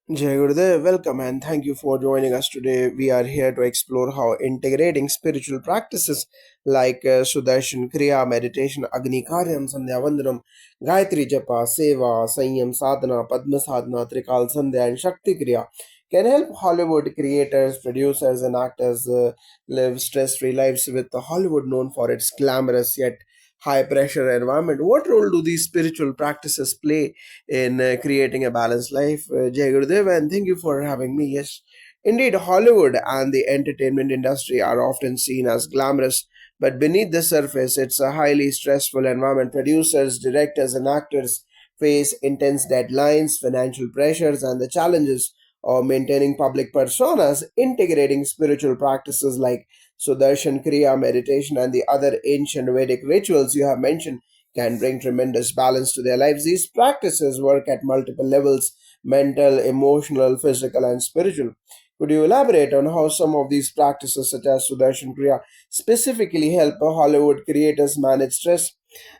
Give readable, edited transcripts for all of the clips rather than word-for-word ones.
Jai Gurudev, welcome and thank you for joining us today. We are here to explore how integrating spiritual practices like Sudarshan Kriya, meditation, Agni Karyam, Sandhya Vandanam, Gayatri Japa, Seva, Sanyam Sadhana, Padma Sadhana, Trikal Sandhya, and Shakti Kriya can help Hollywood creators, producers, and actors live stress free lives with Hollywood known for its glamorous yet high pressure environment. What role do these spiritual practices play in creating a balanced life? Jai Gurudev, and thank you for having me. Yes, indeed, Hollywood and the entertainment industry are often seen as glamorous, but beneath the surface, it's a highly stressful environment. Producers, directors, and actors face intense deadlines, financial pressures, and the challenges of maintaining public personas. Integrating spiritual practices like Sudarshan Kriya, meditation, and the other ancient Vedic rituals you have mentioned can bring tremendous balance to their lives. These practices work at multiple levels: mental, emotional, physical, and spiritual. Could you elaborate on how some of these practices, such as Sudarshan Kriya, specifically help Hollywood creators manage stress?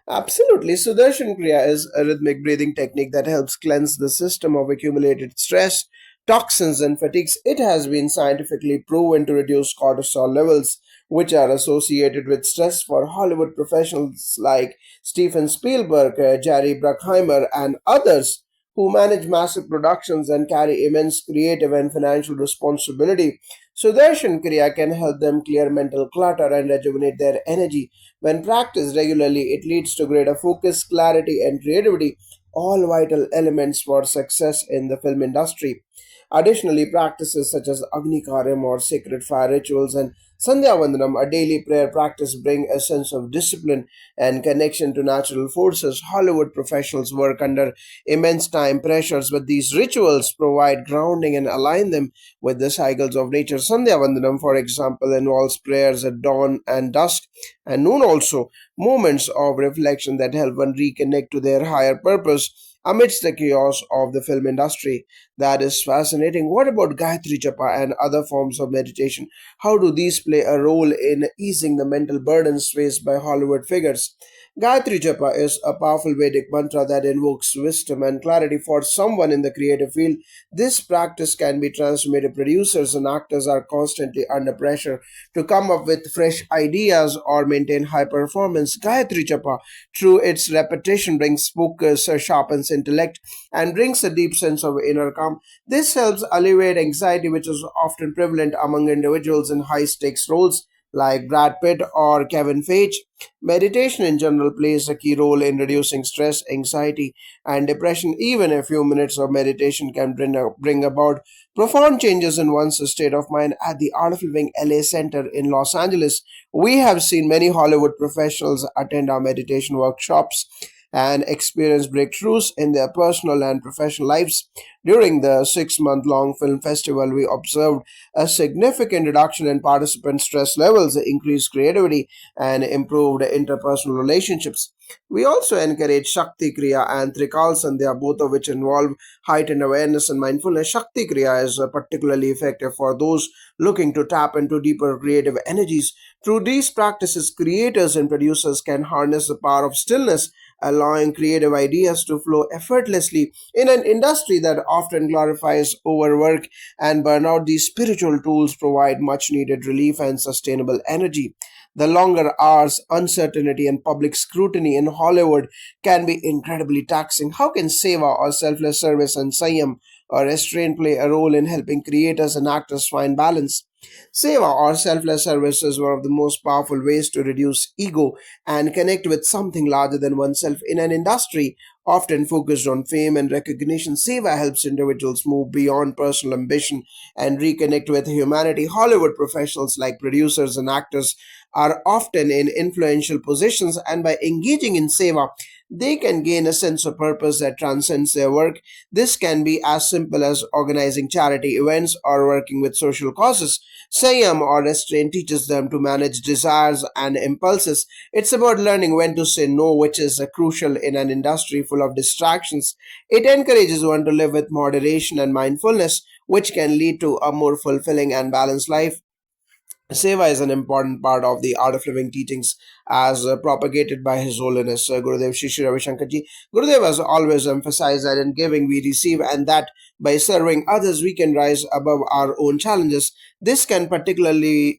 Absolutely. Sudarshan Kriya is a rhythmic breathing technique that helps cleanse the system of accumulated stress, toxins, and fatigues. It has been scientifically proven to reduce cortisol levels, which are associated with stress. For Hollywood professionals like Steven Spielberg, Jerry Bruckheimer, and others who manage massive productions and carry immense creative and financial responsibility. Sudarshan Kriya can help them clear mental clutter and rejuvenate their energy. When practiced regularly, it leads to greater focus, clarity, and creativity, all vital elements for success in the film industry. Additionally, practices such as Agni Karyam or sacred fire rituals and Sandhya Vandanam, a daily prayer practice, bring a sense of discipline and connection to natural forces. Hollywood professionals work under immense time pressures, but these rituals provide grounding and align them with the cycles of nature. Sandhya Vandanam, for example, involves prayers at dawn and dusk and noon also, moments of reflection that help one reconnect to their higher purpose amidst the chaos of the film industry. That is fascinating. What about Gayatri Japa and other forms of meditation? How do these play a role in easing the mental burdens faced by Hollywood figures? Gayatri Japa is a powerful Vedic mantra that invokes wisdom and clarity for someone in the creative field. This practice can be transformative. Producers and actors are constantly under pressure to come up with fresh ideas or maintain high performance. Gayatri Japa, through its repetition, brings focus, sharpens intellect, and brings a deep sense of inner calm. This helps alleviate anxiety, which is often prevalent among individuals in high stakes roles like Brad Pitt or Kevin Feige. Meditation in general plays a key role in reducing stress, anxiety, and depression. Even a few minutes of meditation can bring about profound changes in one's state of mind. At the Art of Living LA Center in Los Angeles, we have seen many Hollywood professionals attend our meditation workshops and experience breakthroughs in their personal and professional lives. During the 6 month long film festival, we observed a significant reduction in participant stress levels, increased creativity, and improved interpersonal relationships. We also encourage Shakti Kriya and Trikal Sandhya, both of which involve heightened awareness and mindfulness. Shakti Kriya is particularly effective for those looking to tap into deeper creative energies. Through these practices, creators and producers can harness the power of stillness, allowing creative ideas to flow effortlessly. In an industry that often glorifies overwork and burnout, these spiritual tools provide much needed relief and sustainable energy. The longer hours, uncertainty, and public scrutiny in Hollywood can be incredibly taxing. How can Seva or selfless service and Sanyam or restraint play a role in helping creators and actors find balance? Seva or selfless service is one of the most powerful ways to reduce ego and connect with something larger than oneself. In an industry often focused on fame and recognition, Seva helps individuals move beyond personal ambition and reconnect with humanity. Hollywood professionals like producers and actors are often in influential positions, and by engaging in Seva, they can gain a sense of purpose that transcends their work. This can be as simple as organizing charity events or working with social causes. Sayam or restraint teaches them to manage desires and impulses. It's about learning when to say no, which is crucial in an industry full of distractions. It encourages one to live with moderation and mindfulness, which can lead to a more fulfilling and balanced life. Seva is an important part of the Art of Living teachings as propagated by His Holiness Gurudev Shri Ravi Shankar Ji. Gurudev has always emphasized that in giving we receive, and that by serving others we can rise above our own challenges. This was particularly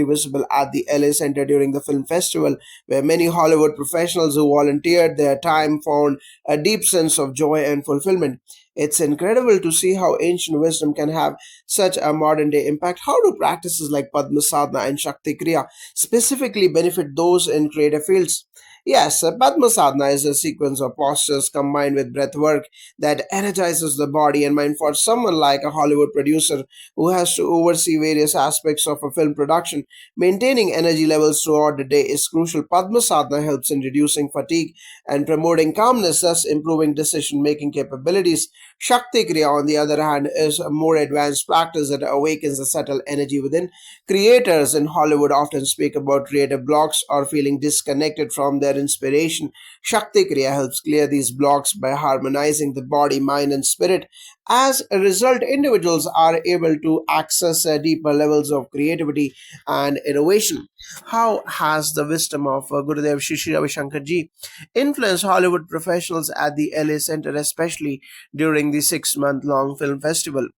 visible at the LA Center during the film festival, where many Hollywood professionals who volunteered their time found a deep sense of joy and fulfillment. It's incredible to see how ancient wisdom can have such a modern day impact. How do practices like Padma Sadhana and Shakti Kriya specifically benefit those in creative fields? Yes, Padma Sadhana is a sequence of postures combined with breath work that energizes the body and mind. For someone like a Hollywood producer who has to oversee various aspects of a film production, maintaining energy levels throughout the day is crucial. Padma Sadhana helps in reducing fatigue and promoting calmness, thus improving decision making capabilities. Shakti Kriya, on the other hand, is a more advanced practice that awakens a subtle energy within. Creators in Hollywood often speak about creative blocks or feeling disconnected from their inspiration. Shakti Kriya helps clear these blocks by harmonizing the body, mind, and spirit. As a result, individuals are able to access deeper levels of creativity and innovation. How has the wisdom of Gurudev Shri Ravi Shankar Ji influenced Hollywood professionals at the LA Center, especially during the 6 month long film festival?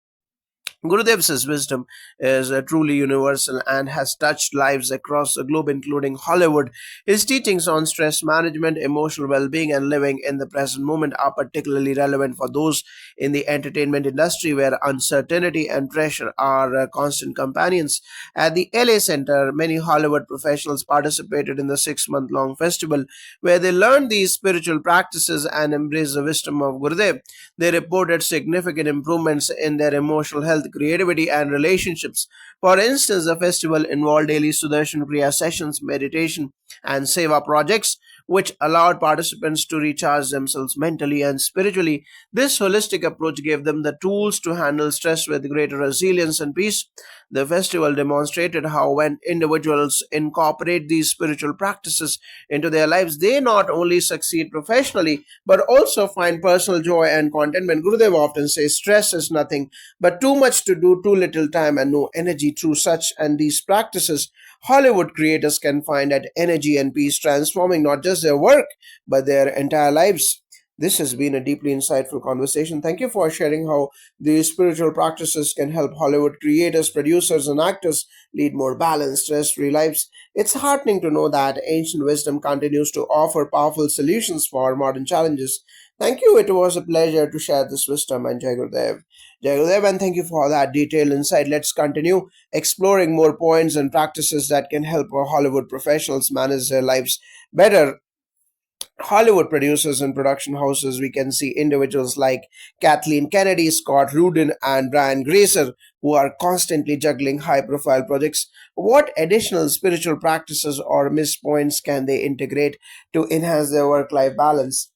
Gurudev's wisdom is truly universal and has touched lives across the globe, including Hollywood. His teachings on stress management, emotional well being, and living in the present moment are particularly relevant for those in the entertainment industry where uncertainty and pressure are constant companions. At the LA Center, many Hollywood professionals participated in the 6 month long festival where they learned these spiritual practices and embraced the wisdom of Gurudev. They reported significant improvements in their emotional health, creativity, and relationships. For instance, the festival involved daily Sudarshan Kriya sessions, meditation, and Seva projects, which allowed participants to recharge themselves mentally and spiritually. This holistic approach gave them the tools to handle stress with greater resilience and peace. The festival demonstrated how, when individuals incorporate these spiritual practices into their lives, they not only succeed professionally but also find personal joy and contentment. Gurudev often says stress is nothing but too much to do, too little time, and no energy. Through such and these practices, Hollywood creators can find that energy and peace, transforming not just their work but their entire lives. This has been a deeply insightful conversation. Thank you for sharing how these spiritual practices can help Hollywood creators, producers, and actors lead more balanced, stress free lives. It's heartening to know that ancient wisdom continues to offer powerful solutions for modern challenges. Thank you. It was a pleasure to share this wisdom, and Jai Gurudev. Jai Gurudev, and thank you for that detailed insight. Let's continue exploring more points and practices that can help our Hollywood professionals manage their lives better. Hollywood producers and production houses, we can see individuals like Kathleen Kennedy, Scott Rudin, and Brian Grazer, who are constantly juggling high profile projects. What additional spiritual practices or miss points can they integrate to enhance their work life balance?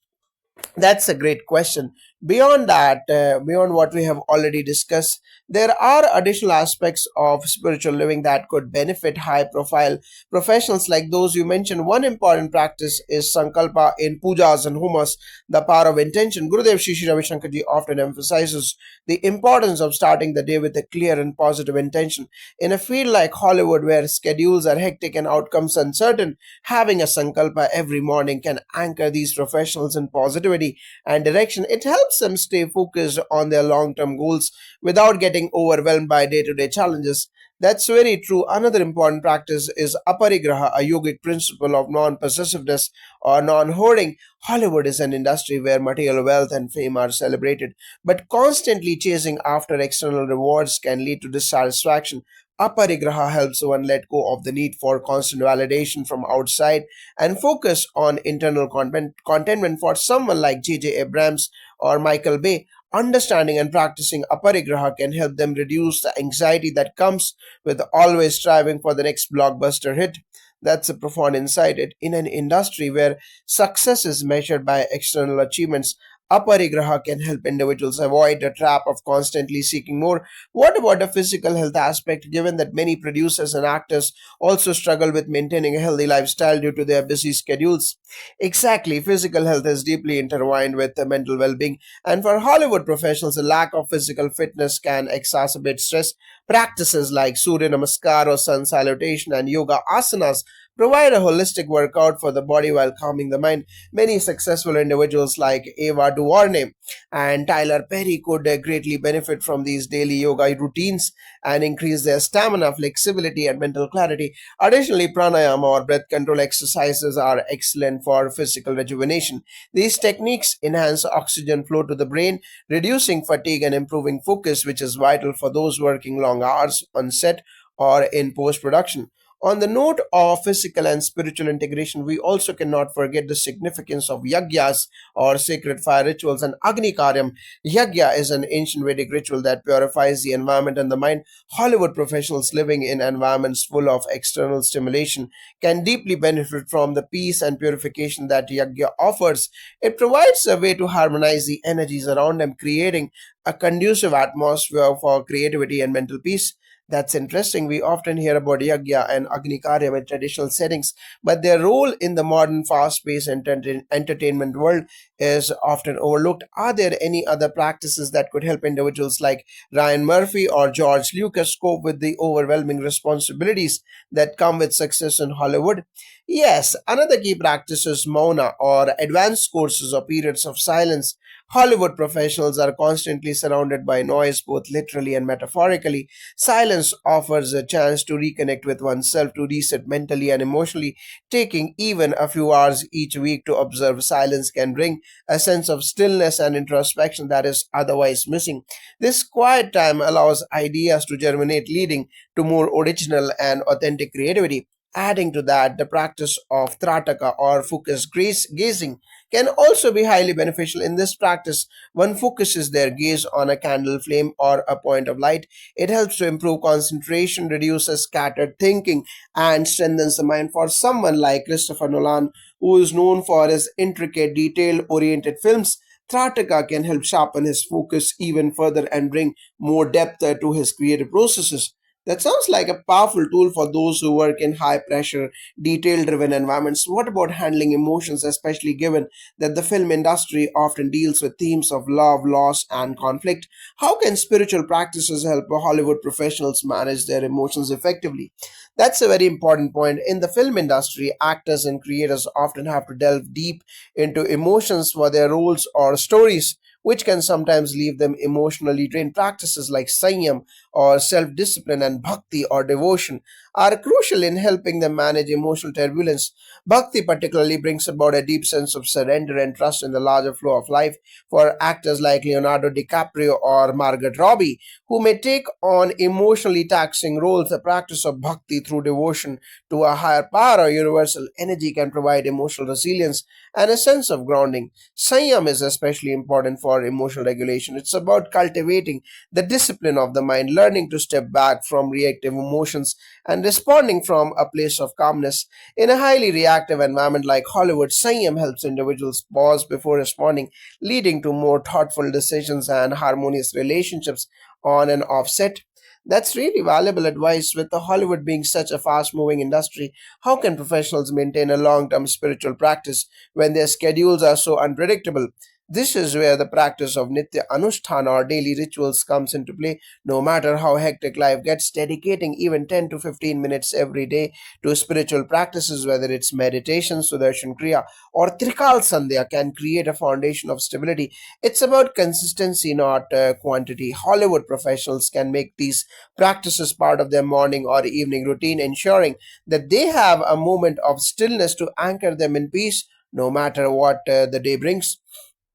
That's a great question. Beyond that, beyond what we have already discussed, there are additional aspects of spiritual living that could benefit high profile professionals like those you mentioned. One important practice is sankalpa in pujas and homas, the power of intention. Gurudev Shri Ravi Shankar Ji often emphasizes the importance of starting the day with a clear and positive intention. In a field like Hollywood, where schedules are hectic and outcomes uncertain, having a sankalpa every morning can anchor these professionals in positivity and direction. It helps them stay focused on their long term goals without getting overwhelmed by day to day challenges. That's very true. Another important practice is aparigraha, a yogic principle of non possessiveness or non hoarding. Hollywood is an industry where material wealth and fame are celebrated, but constantly chasing after external rewards can lead to dissatisfaction. Aparigraha helps one let go of the need for constant validation from outside and focus on internal contentment. For someone like J.J. Abrams or Michael Bay, understanding and practicing aparigraha can help them reduce the anxiety that comes with always striving for the next blockbuster hit. That's a profound insight. In an industry where success is measured by external achievements, aparigraha can help individuals avoid the trap of constantly seeking more. What about the physical health aspect, given that many producers and actors also struggle with maintaining a healthy lifestyle due to their busy schedules? Exactly, physical health is deeply intertwined with the mental well being, and for Hollywood professionals, a lack of physical fitness can exacerbate stress. Practices like Surya Namaskar or Sun Salutation and Yoga Asanas provide a holistic workout for the body while calming the mind. Many successful individuals like Ava DuVernay and Tyler Perry could greatly benefit from these daily yoga routines and increase their stamina, flexibility, and mental clarity. Additionally, pranayama or breath control exercises are excellent for physical rejuvenation. These techniques enhance oxygen flow to the brain, reducing fatigue and improving focus, which is vital for those working long hours on set or in post production. On the note of physical and spiritual integration, we also cannot forget the significance of yagyas or sacred fire rituals and Agni Karyam. Yagya is an ancient Vedic ritual that purifies the environment and the mind. Hollywood professionals living in environments full of external stimulation can deeply benefit from the peace and purification that Yagya offers. It provides a way to harmonize the energies around them, creating a conducive atmosphere for creativity and mental peace. That's interesting. We often hear about Yagya and Agni Karyam in traditional settings, but their role in the modern fast paced entertainment world is often overlooked. Are there any other practices that could help individuals like Ryan Murphy or George Lucas cope with the overwhelming responsibilities that come with success in Hollywood? Yes, another key practice is Mauna or advanced courses or periods of silence. Hollywood professionals are constantly surrounded by noise, both literally and metaphorically. Silence offers a chance to reconnect with oneself, to reset mentally and emotionally. Taking even a few hours each week to observe silence can bring a sense of stillness and introspection that is otherwise missing. This quiet time allows ideas to germinate, leading to more original and authentic creativity. Adding to that, the practice of trataka or focused gazing can also be highly beneficial. In this practice, one focuses their gaze on a candle flame or a point of light. It helps to improve concentration, reduces scattered thinking, and strengthens the mind. For someone like Christopher Nolan, who is known for his intricate, detail oriented films, Trataka can help sharpen his focus even further and bring more depth to his creative processes. That sounds like a powerful tool for those who work in high pressure, detail driven environments. What about handling emotions, especially given that the film industry often deals with themes of love, loss, and conflict? How can spiritual practices help Hollywood professionals manage their emotions effectively? That's a very important point. In the film industry, actors and creators often have to delve deep into emotions for their roles or stories, which can sometimes leave them emotionally drained. Practices like Sanyam or self discipline and bhakti or devotion are crucial in helping them manage emotional turbulence. Bhakti particularly brings about a deep sense of surrender and trust in the larger flow of life. For actors like Leonardo DiCaprio or Margot Robbie, who may take on emotionally taxing roles, the practice of bhakti through devotion to a higher power or universal energy can provide emotional resilience and a sense of grounding. Sanyam is especially important for emotional regulation. It's about cultivating the discipline of the mind, learning to step back from reactive emotions and responding from a place of calmness. In a highly reactive environment like Hollywood, Sanyam helps individuals pause before responding, leading to more thoughtful decisions and harmonious relationships on and off set. That's really valuable advice. With the Hollywood being such a fast moving industry, how can professionals maintain a long term spiritual practice when their schedules are so unpredictable? This is where the practice of Nitya Anusthana or daily rituals comes into play. No matter how hectic life gets, dedicating even 10 to 15 minutes every day to spiritual practices, whether it's meditation, Sudarshan Kriya, or Trikal Sandhya, can create a foundation of stability. It's about consistency, not quantity. Hollywood professionals can make these practices part of their morning or evening routine, ensuring that they have a moment of stillness to anchor them in peace no matter what the day brings.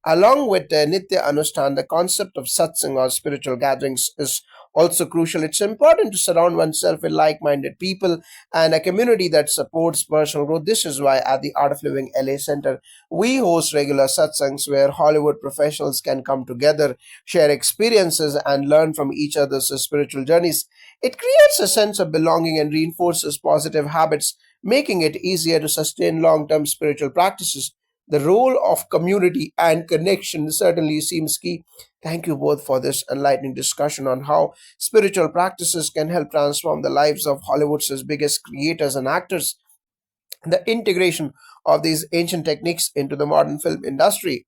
Along with Nitya Anushthan, the concept of satsang or spiritual gatherings is also crucial. It's important to surround oneself with like minded people and a community that supports personal growth. This is why at the Art of Living LA Center, we host regular satsangs where Hollywood professionals can come together, share experiences, and learn from each other's spiritual journeys. It creates a sense of belonging and reinforces positive habits, making it easier to sustain long term spiritual practices. The role of community and connection certainly seems key. Thank you both for this enlightening discussion on how spiritual practices can help transform the lives of Hollywood's biggest creators and actors. The integration of these ancient techniques into the modern film industry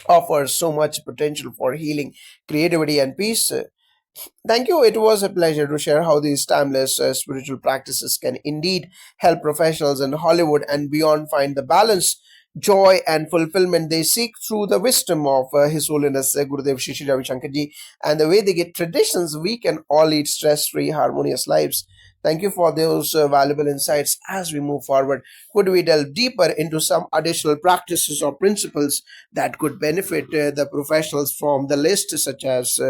offers so much potential for healing, creativity, and peace. Thank you. It was a pleasure to share how these timeless spiritual practices can indeed help professionals in Hollywood and beyond find the balance, joy, and fulfillment they seek through the wisdom of His Holiness Gurudev Shishi Ravi Shankarji and the Vedic traditions. We can all lead stress-free, harmonious lives. Thank you for those valuable insights. As we move forward, could we delve deeper into some additional practices or principles that could benefit the professionals from the list, such as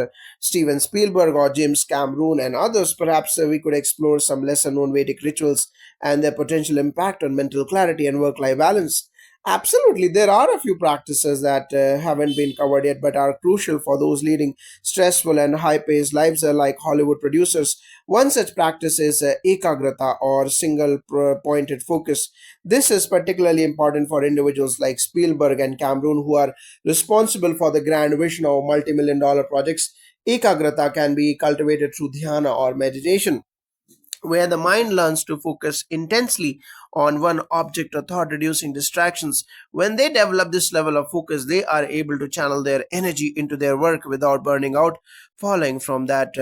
Steven Spielberg or James Cameron and others? Perhaps we could explore some lesser known Vedic rituals and their potential impact on mental clarity and work life balance. Absolutely, there are a few practices that haven't been covered yet but are crucial for those leading stressful and high paced lives like Hollywood producers. One such practice is ekagrata or single pointed focus. This is particularly important for individuals like Spielberg and Cameron who are responsible for the grand vision of multi-million dollar projects. Ekagrata can be cultivated through dhyana or meditation, where the mind learns to focus intensely on one object or thought, reducing distractions. When they develop this level of focus, they are able to channel their energy into their work without burning out. Following from that,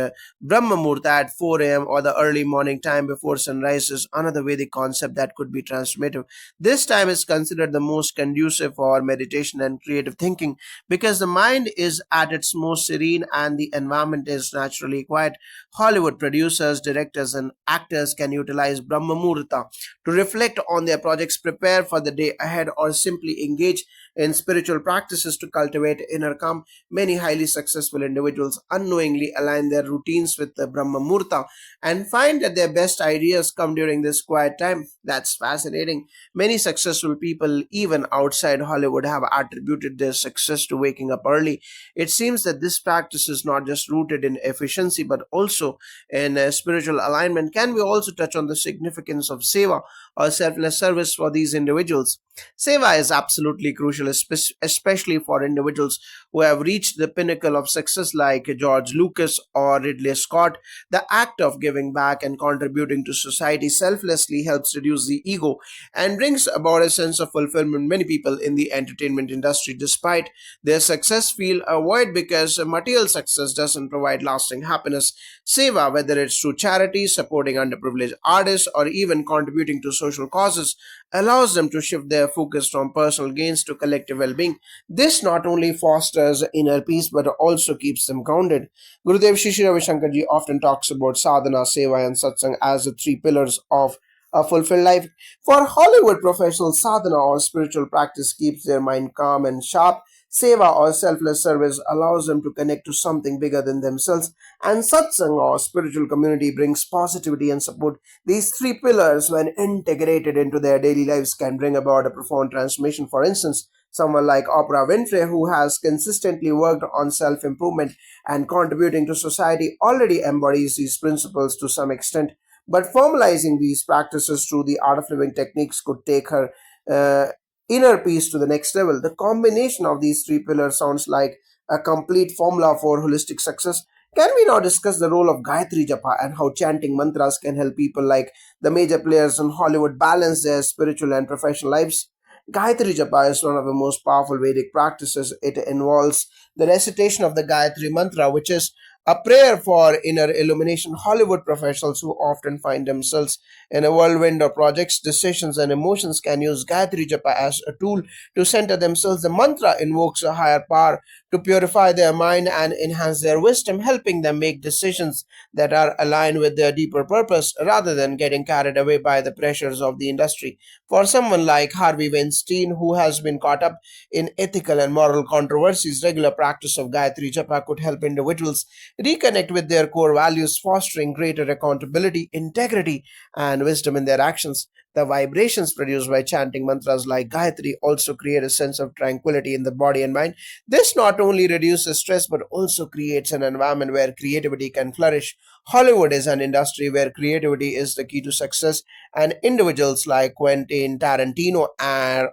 Brahma Murta at 4 a.m. or the early morning time before sunrise is another Vedic concept that could be transformative. This time is considered the most conducive for meditation and creative thinking because the mind is at its most serene and the environment is naturally quiet. Hollywood producers, directors, and actors can utilize Brahma Muhurta to reflect on their projects, prepare for the day ahead, or simply engage in spiritual practices to cultivate inner calm. Many highly successful individuals unknowingly align their routines with the Brahma Muhurta and find that their best ideas come during this quiet time. That's fascinating. Many successful people, even outside Hollywood, have attributed their success to waking up early. It seems that this practice is not just rooted in efficiency but also in spiritual alignment. Can we also touch on the significance of seva or selfless service for these individuals? Seva is absolutely crucial, especially for individuals who have reached the pinnacle of success like George Lucas or Ridley Scott. The act of giving back and contributing to society selflessly helps reduce the ego and brings about a sense of fulfillment. Many people in the entertainment industry, despite their success, feel a void because material success doesn't provide lasting happiness. Seva, whether it's through charity, supporting underprivileged artists, or even contributing to social causes, allows them to shift their focus from personal gains to collective well being. This not only fosters inner peace but also keeps them grounded. Gurudev Shishi Ravi Shankarji often talks about sadhana, seva, and satsang as the three pillars of a fulfilled life. For Hollywood professionals, sadhana or spiritual practice keeps their mind calm and sharp. Seva or selfless service allows them to connect to something bigger than themselves, and satsang or spiritual community brings positivity and support. These three pillars, when integrated into their daily lives, can bring about a profound transformation. For instance, someone like Oprah Winfrey, who has consistently worked on self improvement and contributing to society, already embodies these principles to some extent. But formalizing these practices through the art of living techniques could take her uh, inner peace to the next level. The combination of these three pillars sounds like a complete formula for holistic success. Can we now discuss the role of Gayatri Japa and how chanting mantras can help people like the major players in Hollywood balance their spiritual and professional lives? Gayatri Japa is one of the most powerful Vedic practices. It involves the recitation of the Gayatri Mantra, which is a prayer for inner illumination. Hollywood professionals who often find themselves in a whirlwind of projects, decisions, and emotions can use Gayatri Japa as a tool to center themselves. The mantra invokes a higher power to purify their mind and enhance their wisdom, helping them make decisions that are aligned with their deeper purpose rather than getting carried away by the pressures of the industry. For someone like Harvey Weinstein, who has been caught up in ethical and moral controversies, regular practice of Gayatri Japa could help individuals reconnect with their core values, fostering greater accountability, integrity, and wisdom in their actions. The vibrations produced by chanting mantras like Gayatri also create a sense of tranquility in the body and mind. This not only reduces stress but also creates an environment where creativity can flourish. Hollywood is an industry where creativity is the key to success, and individuals like Quentin Tarantino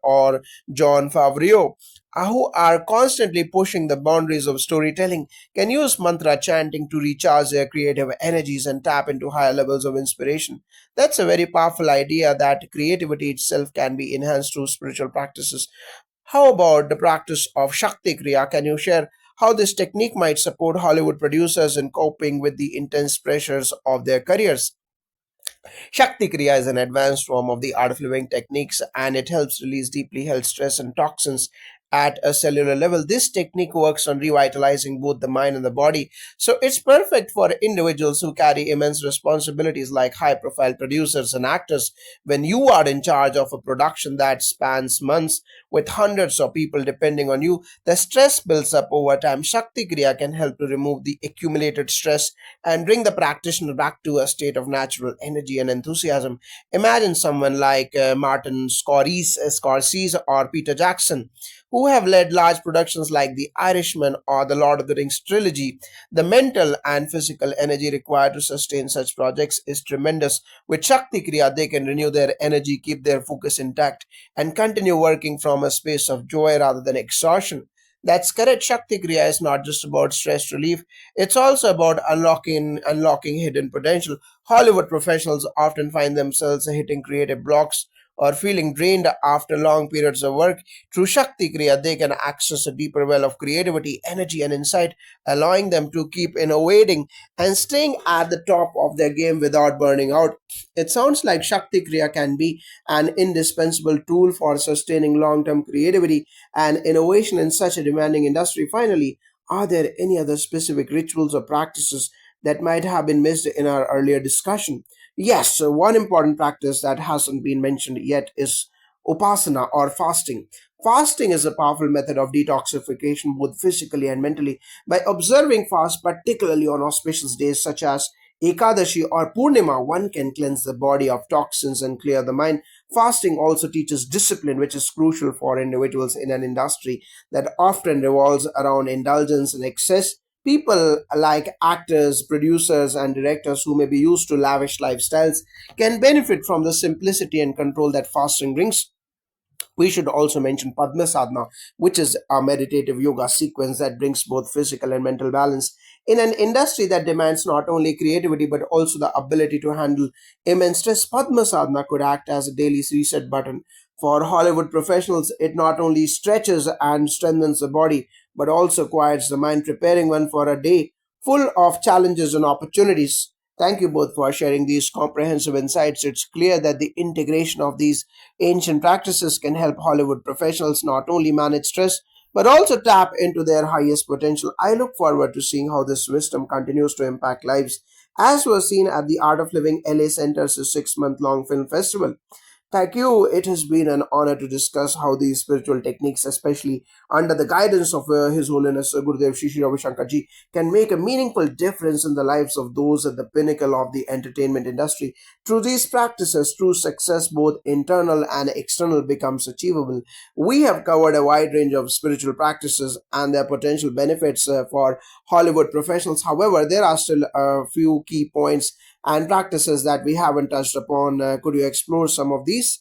or John Favreau, who are constantly pushing the boundaries of storytelling, can use mantra chanting to recharge their creative energies and tap into higher levels of inspiration. That's a very powerful idea that creativity itself can be enhanced through spiritual practices. How about the practice of Shakti Kriya? Can you share how this technique might support Hollywood producers in coping with the intense pressures of their careers. Shakti Kriya is an advanced form of the art of living techniques, and it helps release deeply held stress and toxins at a cellular level. This technique works on revitalizing both the mind and the body, so it's perfect for individuals who carry immense responsibilities like high profile producers and actors. When you are in charge of a production that spans months with hundreds of people depending on you, the stress builds up over time. Shakti Kriya can help to remove the accumulated stress and bring the practitioner back to a state of natural energy and enthusiasm. Imagine someone like Martin Scorsese or Peter Jackson, who have led large productions like The Irishman or the Lord of the Rings trilogy. The mental and physical energy required to sustain such projects is tremendous. With Shakti Kriya, they can renew their energy, keep their focus intact, and continue working from a space of joy rather than exhaustion. That's correct. Shakti Kriya is not just about stress relief, it's also about unlocking hidden potential. Hollywood professionals often find themselves hitting creative blocks or feeling drained after long periods of work. Through Shakti Kriya, they can access a deeper well of creativity, energy, and insight, allowing them to keep innovating and staying at the top of their game without burning out. It sounds like Shakti Kriya can be an indispensable tool for sustaining long term creativity and innovation in such a demanding industry. Finally, are there any other specific rituals or practices that might have been missed in our earlier discussion? Yes, so one important practice that hasn't been mentioned yet is upasana or fasting. Fasting is a powerful method of detoxification both physically and mentally. By observing fast, particularly on auspicious days such as Ekadashi or Purnima, one can cleanse the body of toxins and clear the mind. Fasting also teaches discipline, which is crucial for individuals in an industry that often revolves around indulgence and excess. People like actors, producers, and directors who may be used to lavish lifestyles can benefit from the simplicity and control that fasting brings. We should also mention Padma Sadhana, which is a meditative yoga sequence that brings both physical and mental balance. In an industry that demands not only creativity but also the ability to handle immense stress, Padma Sadhana could act as a daily reset button. For Hollywood professionals, it not only stretches and strengthens the body but also quiets the mind, preparing one for a day full of challenges and opportunities. Thank you both for sharing these comprehensive insights. It's clear that the integration of these ancient practices can help Hollywood professionals not only manage stress but also tap into their highest potential. I look forward to seeing how this wisdom continues to impact lives, as was seen at the Art of Living LA Center's 6 month long film festival. Thank you. It has been an honor to discuss how these spiritual techniques, especially under the guidance of His Holiness Gurudev Shri Ravi Shankar Ji, can make a meaningful difference in the lives of those at the pinnacle of the entertainment industry. Through these practices, true success, both internal and external, becomes achievable. We have covered a wide range of spiritual practices and their potential benefits for Hollywood professionals. However, there are still a few key points and practices that we haven't touched upon. Could you explore some of these?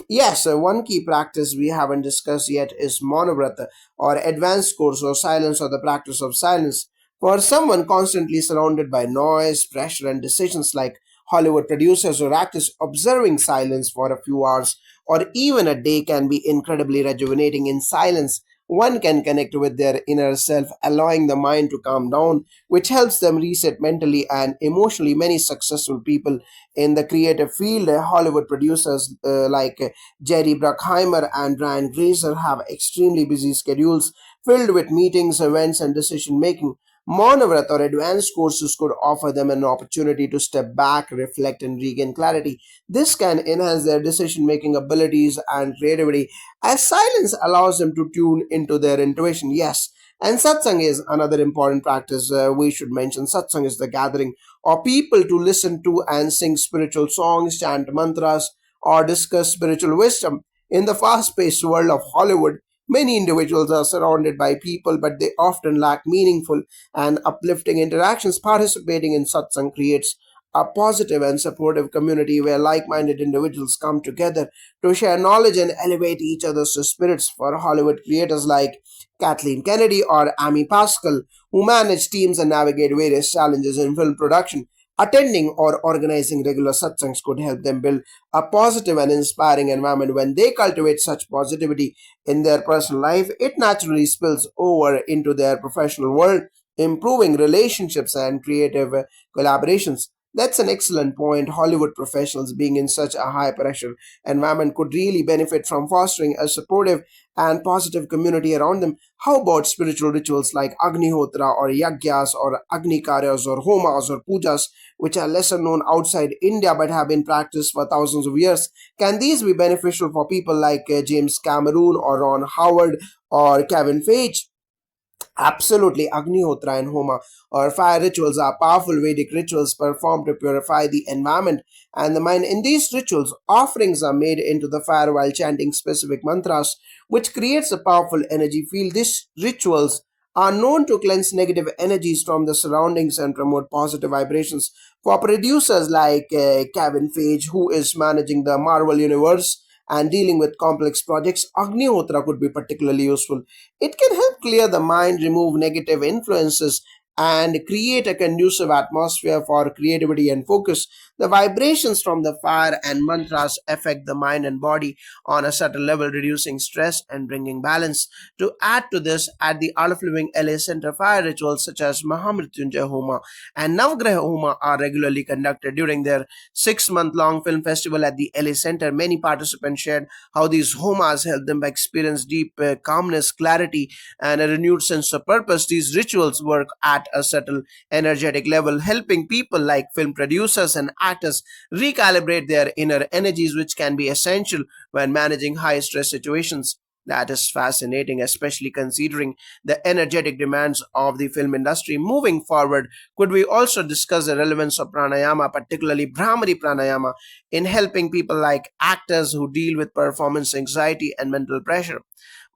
Yes, one key practice we haven't discussed yet is Monovrata, or advanced course or silence, or the practice of silence. For someone constantly surrounded by noise, pressure, and decisions like Hollywood producers or actors, observing silence for a few hours or even a day can be incredibly rejuvenating. In silence, one can connect with their inner self, allowing the mind to calm down, which helps them reset mentally and emotionally. Many successful people in the creative field, Hollywood producers like Jerry Bruckheimer and Ryan Grazer, have extremely busy schedules filled with meetings, events, and decision making. Monovrata or advanced courses could offer them an opportunity to step back, reflect, and regain clarity. This can enhance their decision making abilities and creativity, as silence allows them to tune into their intuition. Yes, and satsang is another important practice we should mention. Satsang is the gathering of people to listen to and sing spiritual songs, chant mantras, or discuss spiritual wisdom. In the fast paced world of Hollywood, many individuals are surrounded by people, but they often lack meaningful and uplifting interactions. Participating in satsang creates a positive and supportive community where like minded individuals come together to share knowledge and elevate each other's spirits. For Hollywood creators like Kathleen Kennedy or Amy Pascal, who manage teams and navigate various challenges in film production, Attending or organizing regular satsangs could help them build a positive and inspiring environment. When they cultivate such positivity in their personal life, it naturally spills over into their professional world, improving relationships and creative collaborations. That's an excellent point. Hollywood professionals being in such a high pressure environment could really benefit from fostering a supportive and positive community around them. How about spiritual rituals like Agnihotra or Yagyas or Agnikaryas or Homas or Pujas, which are lesser known outside India but have been practiced for thousands of years? Can these be beneficial for people like James Cameron or Ron Howard or Kevin Feige? Absolutely, Agnihotra and Homa or fire rituals are powerful Vedic rituals performed to purify the environment and the mind. In these rituals, offerings are made into the fire while chanting specific mantras, which creates a powerful energy field. These rituals are known to cleanse negative energies from the surroundings and promote positive vibrations. For producers like Kevin Feige, who is managing the Marvel Universe and dealing with complex projects, Agnihotra could be particularly useful. It can help clear the mind, remove negative influences, and create a conducive atmosphere for creativity and focus. The vibrations from the fire and mantras affect the mind and body on a subtle level, reducing stress and bringing balance. To add to this, at the Art of Living LA Center, fire rituals such as Mahamrityunjay Homa and Navgraha Homa are regularly conducted during their 6 month long film festival at the LA Center. Many participants shared how these homas help them experience deep calmness, clarity, and a renewed sense of purpose. These rituals work at a subtle energetic level, helping people like film producers and actors recalibrate their inner energies, which can be essential when managing high stress situations. That is fascinating, especially considering the energetic demands of the film industry. Moving forward, could we also discuss the relevance of pranayama, particularly Brahmari pranayama, in helping people like actors who deal with performance anxiety and mental pressure?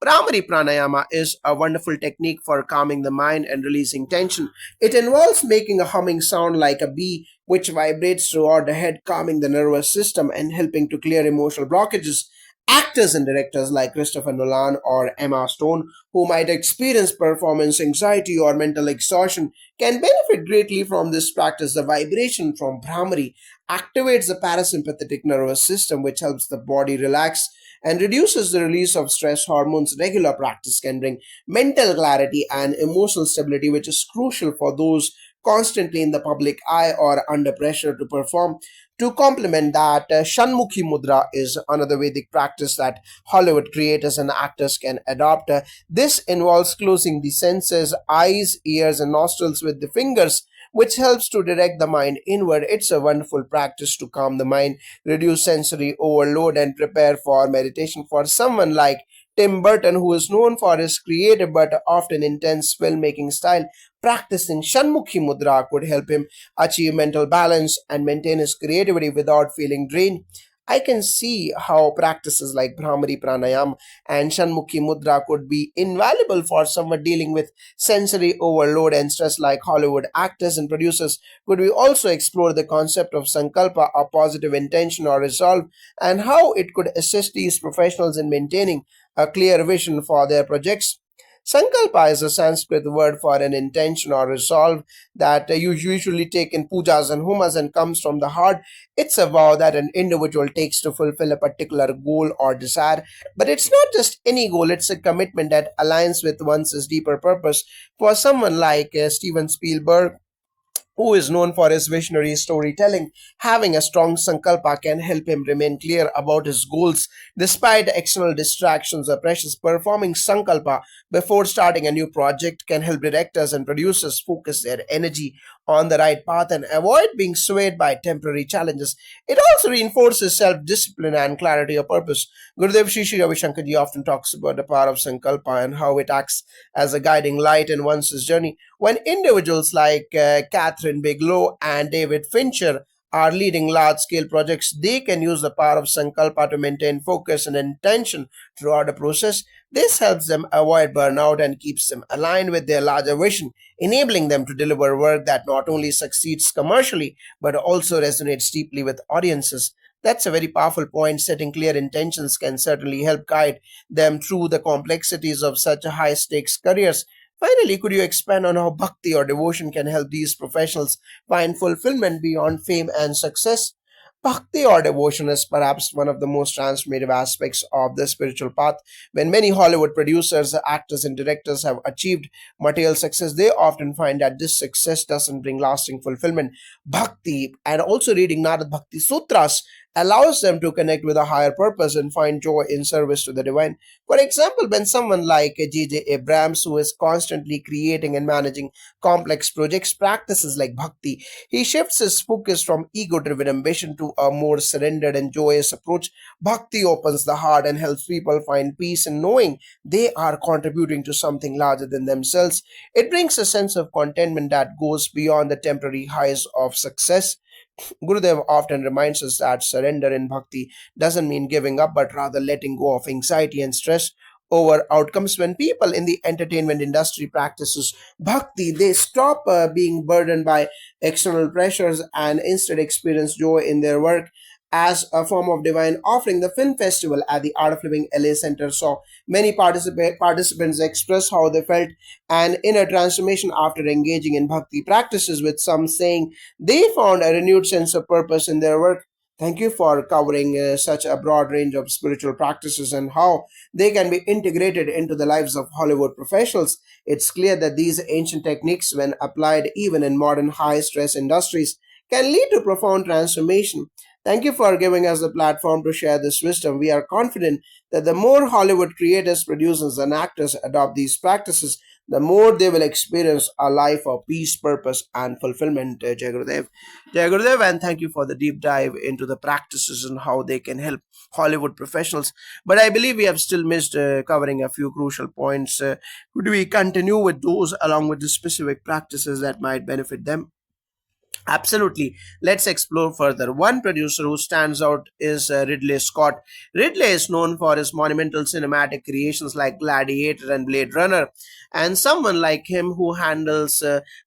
Brahmari pranayama is a wonderful technique for calming the mind and releasing tension. It involves making a humming sound like a bee, which vibrates throughout the head, calming the nervous system and helping to clear emotional blockages. Actors and directors like Christopher Nolan or Emma Stone, who might experience performance anxiety or mental exhaustion, can benefit greatly from this practice. The vibration from Brahmari activates the parasympathetic nervous system, which helps the body relax and reduces the release of stress hormones. Regular practice can bring mental clarity and emotional stability, which is crucial for those constantly in the public eye or under pressure to perform. To complement that, Shanmukhi Mudra is another Vedic practice that Hollywood creators and actors can adopt. This involves closing the senses, eyes, ears, and nostrils with the fingers, which helps to direct the mind inward. It's a wonderful practice to calm the mind, reduce sensory overload, and prepare for meditation. For someone like Tim Burton, who is known for his creative but often intense filmmaking style, practicing Shanmukhi Mudra could help him achieve mental balance and maintain his creativity without feeling drained. I can see how practices like Brahmari Pranayam and Shanmukhi Mudra could be invaluable for someone dealing with sensory overload and stress like Hollywood actors and producers. Could we also explore the concept of Sankalpa, a positive intention or resolve, and how it could assist these professionals in maintaining a clear vision for their projects? Sankalpa is a Sanskrit word for an intention or resolve that you usually take in pujas and homas and comes from the heart. It's a vow that an individual takes to fulfill a particular goal or desire. But it's not just any goal, it's a commitment that aligns with one's deeper purpose. For someone like Steven Spielberg, who is known for his visionary storytelling, having a strong sankalpa can help him remain clear about his goals despite external distractions or pressures. Performing sankalpa before starting a new project can help directors and producers focus their energy on the right path and avoid being swayed by temporary challenges. It also reinforces self discipline and clarity of purpose. Gurudev Shri Shri Ravi Shankar Ji often talks about the power of sankalpa and how it acts as a guiding light in one's journey. When individuals like Catherine Bigelow and David Fincher are leading large scale projects, they can use the power of Sankalpa to maintain focus and intention throughout the process. This helps them avoid burnout and keeps them aligned with their larger vision, enabling them to deliver work that not only succeeds commercially but also resonates deeply with audiences. That's a very powerful point. Setting clear intentions can certainly help guide them through the complexities of such high stakes careers. Finally, could you expand on how bhakti or devotion can help these professionals find fulfillment beyond fame and success? Bhakti or devotion is perhaps one of the most transformative aspects of the spiritual path. When many Hollywood producers, actors, and directors have achieved material success, they often find that this success doesn't bring lasting fulfillment. Bhakti and also reading Narad Bhakti Sutras allows them to connect with a higher purpose and find joy in service to the divine. For example, when someone like J.J. Abrams, who is constantly creating and managing complex projects, practices like bhakti, he shifts his focus from ego driven ambition to a more surrendered and joyous approach. Bhakti opens the heart and helps people find peace in knowing they are contributing to something larger than themselves. It brings a sense of contentment that goes beyond the temporary highs of success. Gurudev often reminds us that surrender in bhakti doesn't mean giving up, but rather letting go of anxiety and stress over outcomes. When people in the entertainment industry practices bhakti, they stop being burdened by external pressures and instead experience joy in their work as a form of divine offering. The film festival at the Art of Living LA Center saw many participants express how they felt an inner transformation after engaging in bhakti practices, with some saying they found a renewed sense of purpose in their work. Thank you for covering such a broad range of spiritual practices and how they can be integrated into the lives of Hollywood professionals. It's clear that these ancient techniques, when applied even in modern high stress industries, can lead to profound transformation. Thank you for giving us the platform to share this wisdom. We are confident that the more Hollywood creators, producers, and actors adopt these practices, the more they will experience a life of peace, purpose, and fulfillment. Jai Gurudev. Jai Gurudev, and thank you for the deep dive into the practices and how they can help Hollywood professionals. But I believe we have still missed covering a few crucial points. Could we continue with those along with the specific practices that might benefit them? Absolutely. Let's explore further. One producer who stands out is Ridley Scott. Ridley is known for his monumental cinematic creations like Gladiator and Blade Runner, and someone like him who handles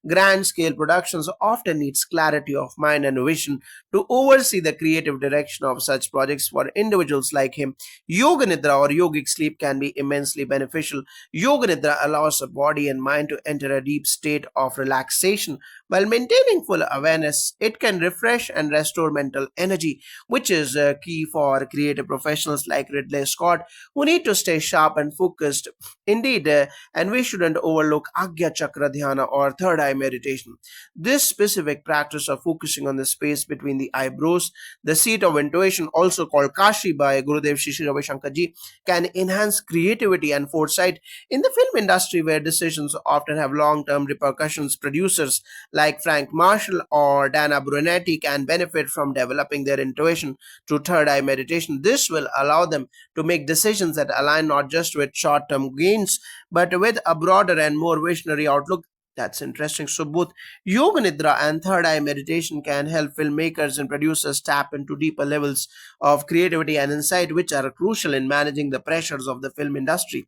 grand scale productions often needs clarity of mind and vision to oversee the creative direction of such projects. For individuals like him, Yoga Nidra or yogic sleep can be immensely beneficial. Yoga Nidra allows the body and mind to enter a deep state of relaxation while maintaining full awareness. It can refresh and restore mental energy, which is key for creative professionals like Ridley Scott, who need to stay sharp and focused. Indeed, and we shouldn't overlook Agya Chakra Dhyana or third eye meditation. This specific practice of focusing on the space between the eyebrows, the seat of intuition, also called Kashi by Gurudev Shishi Ravi Shankar Ji, can enhance creativity and foresight. In the film industry, where decisions often have long term repercussions, producers like Frank Marshall or Dana Brunetti can benefit from developing their intuition through third eye meditation. This will allow them to make decisions that align not just with short term gains but with a broader and more visionary outlook. That's interesting. So, both Yoga Nidra and third eye meditation can help filmmakers and producers tap into deeper levels of creativity and insight, which are crucial in managing the pressures of the film industry.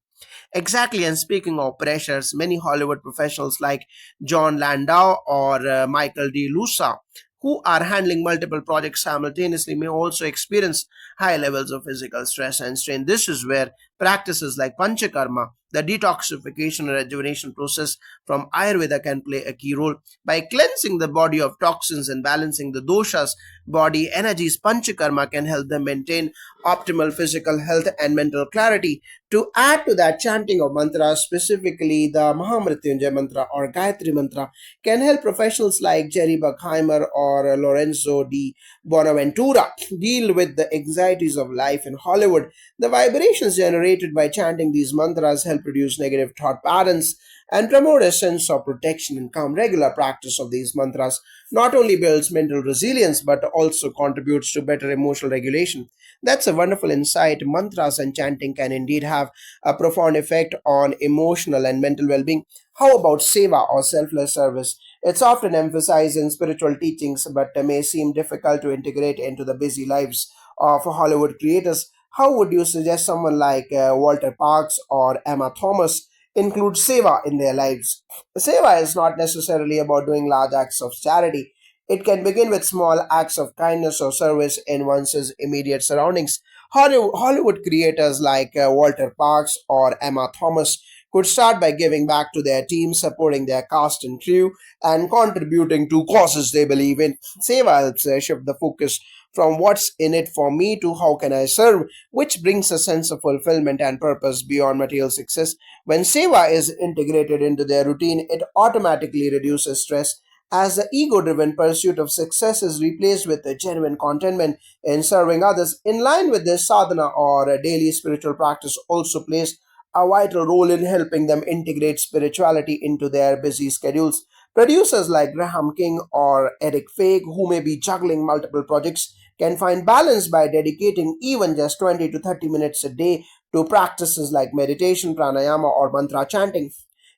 Exactly, and speaking of pressures, many Hollywood professionals like John Landau or Michael D. Lusa, who are handling multiple projects simultaneously, may also experience high levels of physical stress and strain. This is where practices like Panchakarma, the detoxification and rejuvenation process from Ayurveda, can play a key role. By cleansing the body of toxins and balancing the doshas, body energies, Panchakarma can help them maintain optimal physical health and mental clarity. To add to that, chanting of mantras, specifically the Mahamrityunjay mantra or Gayatri mantra, can help professionals like Jerry Buckheimer or Lorenzo di Bonaventura deal with the anxieties of life in Hollywood. The vibrations generated by chanting these mantras help reduce negative thought patterns and promote a sense of protection and calm. Regular practice of these mantras not only builds mental resilience but also contributes to better emotional regulation. That's a wonderful insight. Mantras and chanting can indeed have a profound effect on emotional and mental well being. How about seva or selfless service? It's often emphasized in spiritual teachings but may seem difficult to integrate into the busy lives of Hollywood creators. How would you suggest someone like Walter Parks or Emma Thomas include seva in their lives? Seva is not necessarily about doing large acts of charity. It can begin with small acts of kindness or service in one's immediate surroundings. Hollywood creators like Walter Parks or Emma Thomas could start by giving back to their team, supporting their cast and crew, and contributing to causes they believe in. Seva helps shift the focus from what's in it for me to how can I serve, which brings a sense of fulfillment and purpose beyond material success. When Seva is integrated into their routine, it automatically reduces stress as the ego driven pursuit of success is replaced with a genuine contentment in serving others. In line with this, sadhana or a daily spiritual practice also plays a vital role in helping them integrate spirituality into their busy schedules. Producers like Graham King or Eric Faig, who may be juggling multiple projects, can find balance by dedicating even just 20 to 30 minutes a day to practices like meditation, pranayama, or mantra chanting.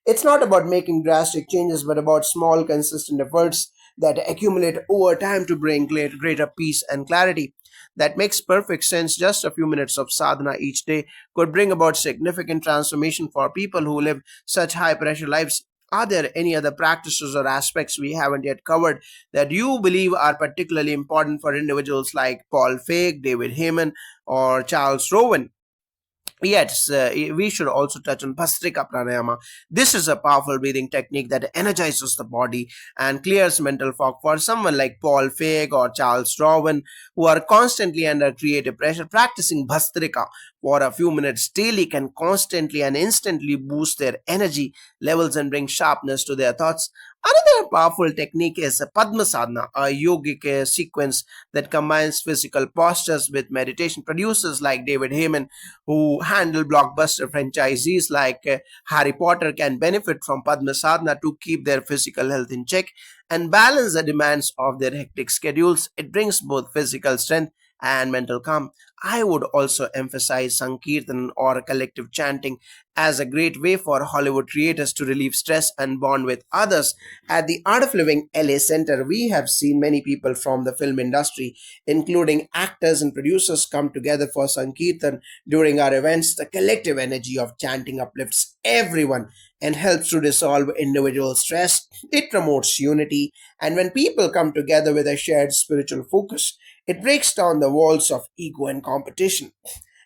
It's not about making drastic changes, but about small, consistent efforts that accumulate over time to bring greater peace and clarity. That makes perfect sense. Just a few minutes of sadhana each day could bring about significant transformation for people who live such high pressure lives. Are there any other practices or aspects we haven't yet covered that you believe are particularly important for individuals like Paul Feig, David Heyman, or Charles Rowan? Yes, we should also touch on Bhastrika Pranayama. This is a powerful breathing technique that energizes the body and clears mental fog. For someone like Paul Feig or Charles Darwin, who are constantly under creative pressure, practicing Bhastrika for a few minutes daily can constantly and instantly boost their energy levels and bring sharpness to their thoughts. Another powerful technique is Padma Sadhana, a yogic sequence that combines physical postures with meditation. Producers like David Heyman, who handle blockbuster franchisees like Harry Potter, can benefit from Padma Sadhana to keep their physical health in check and balance the demands of their hectic schedules. It brings both physical strength and mental calm. I would also emphasize Sankirtan or collective chanting as a great way for Hollywood creators to relieve stress and bond with others. At the Art of Living LA Center, we have seen many people from the film industry, including actors and producers, come together for Sankirtan during our events. The collective energy of chanting uplifts everyone and helps to dissolve individual stress. It promotes unity, and when people come together with a shared spiritual focus, it breaks down the walls of ego and competition.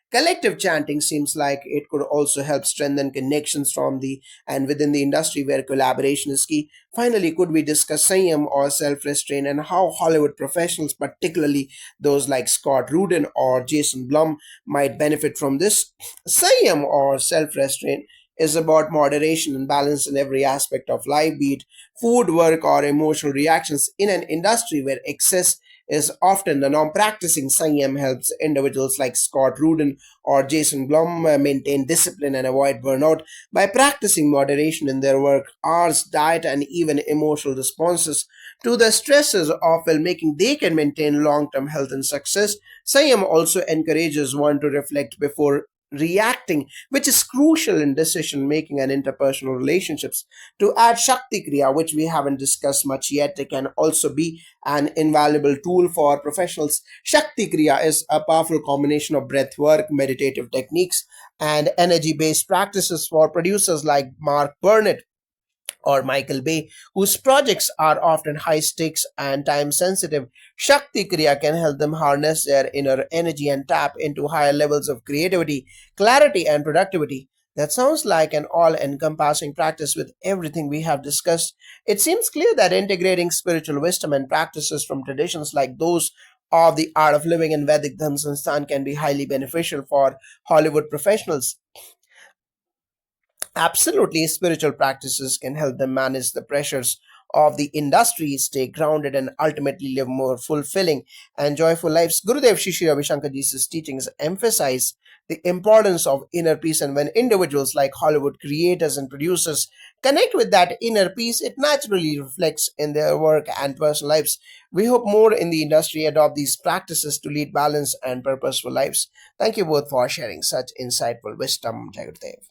Collective chanting seems like it could also help strengthen connections from the and within the industry where collaboration is key. Finally, could we discuss Sanyam or self-restraint and how Hollywood professionals, particularly those like Scott Rudin or Jason Blum, might benefit from this? Sanyam or self-restraint is about moderation and balance in every aspect of life, be it food, work, or emotional reactions. In an industry where excess is often the norm, practicing Sanyam helps individuals like Scott Rudin or Jason Blum maintain discipline and avoid burnout. By practicing moderation in their work, hours, diet, and even emotional responses to the stresses of filmmaking, they can maintain long term health and success. Sanyam also encourages one to reflect before reacting, which is crucial in decision making and interpersonal relationships. To add Shakti Kriya, which we haven't discussed much yet, it can also be an invaluable tool for professionals. Shakti Kriya is a powerful combination of breath work, meditative techniques, and energy based practices for producers like Mark Burnett or Michael Bay, whose projects are often high stakes and time sensitive. Shakti Kriya can help them harness their inner energy and tap into higher levels of creativity, clarity, and productivity. That sounds like an all encompassing practice with everything we have discussed. It seems clear that integrating spiritual wisdom and practices from traditions like those of the art of living and Vedic Dhan Sansthan can be highly beneficial for Hollywood professionals. Absolutely, spiritual practices can help them manage the pressures of the industry, stay grounded, and ultimately live more fulfilling and joyful lives. Gurudev Shishir Ravi Shankar Ji's teachings emphasize the importance of inner peace, and when individuals like Hollywood creators and producers connect with that inner peace, it naturally reflects in their work and personal lives. We hope more in the industry adopt these practices to lead balanced and purposeful lives. Thank you both for sharing such insightful wisdom, Jagadev.